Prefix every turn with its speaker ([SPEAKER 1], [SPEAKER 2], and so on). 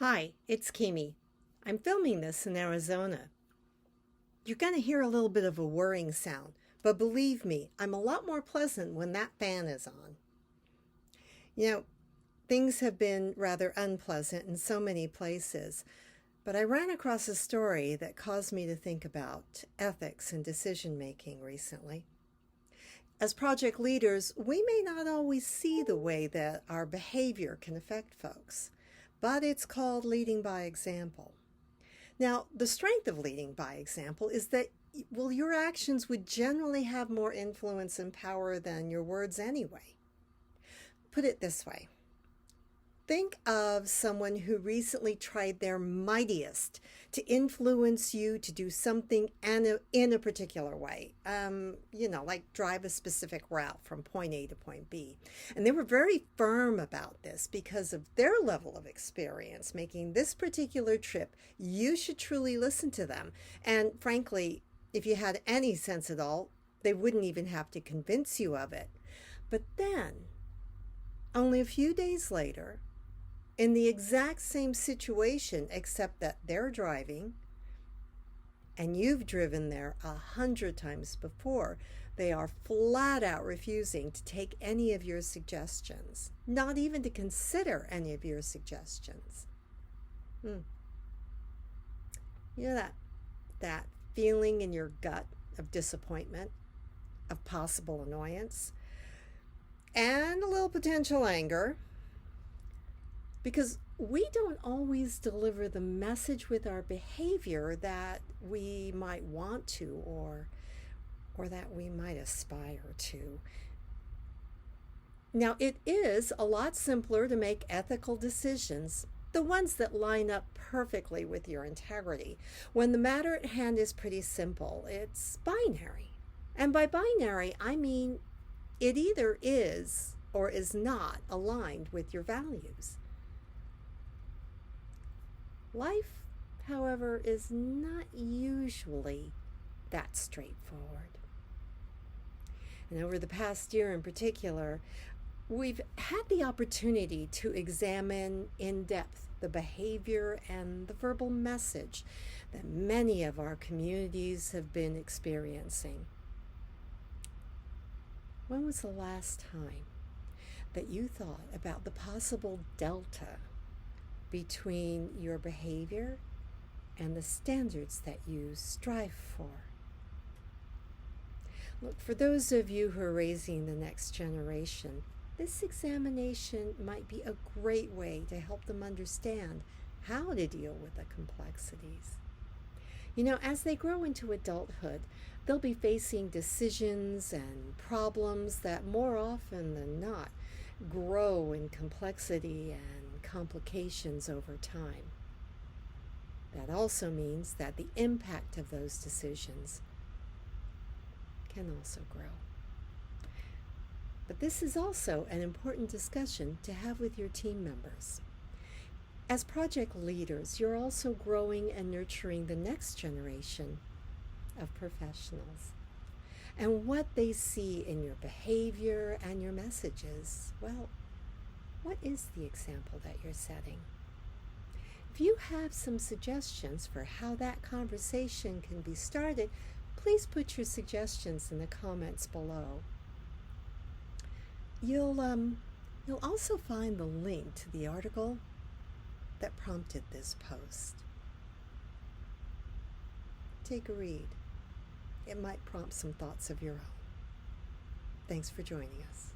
[SPEAKER 1] Hi, it's Kimi. I'm filming this in Arizona. You're going to hear a little bit of a whirring sound, but believe me, I'm a lot more pleasant when that fan is on. You know, things have been rather unpleasant in so many places, but I ran across a story that caused me to think about ethics and decision making recently. As project leaders, we may not always see the way that our behavior can affect folks, but it's called leading by example. Now, the strength of leading by example is that, well, your actions would generally have more influence and power than your words anyway. Put it this way. Think of someone who recently tried their mightiest to influence you to do something in a particular way. Like drive a specific route from point A to point B. And they were very firm about this because of their level of experience making this particular trip. You should truly listen to them. And frankly, if you had any sense at all, they wouldn't even have to convince you of it. But then, only a few days later, in the exact same situation, except that they're driving and you've driven there 100 times before, they are flat out refusing to take any of your suggestions, not even to consider any of your suggestions. You know that feeling in your gut of disappointment, of possible annoyance, and a little potential anger, because we don't always deliver the message with our behavior that we might want to or that we might aspire to. Now, it is a lot simpler to make ethical decisions, the ones that line up perfectly with your integrity, when the matter at hand is pretty simple. It's binary. And by binary, I mean it either is or is not aligned with your values. Life, however, is not usually that straightforward. And over the past year in particular, we've had the opportunity to examine in depth the behavior and the verbal message that many of our communities have been experiencing. When was the last time that you thought about the possible delta between your behavior and the standards that you strive for? Look, for those of you who are raising the next generation, this examination might be a great way to help them understand how to deal with the complexities. As they grow into adulthood, they'll be facing decisions and problems that more often than not grow in complexity and complications over time. That also means that the impact of those decisions can also grow. But this is also an important discussion to have with your team members. As project leaders, you're also growing and nurturing the next generation of professionals. And what they see in your behavior and your messages, well, what is the example that you're setting? If you have some suggestions for how that conversation can be started, please put your suggestions in the comments below. You'll also find the link to the article that prompted this post. Take a read. It might prompt some thoughts of your own. Thanks for joining us.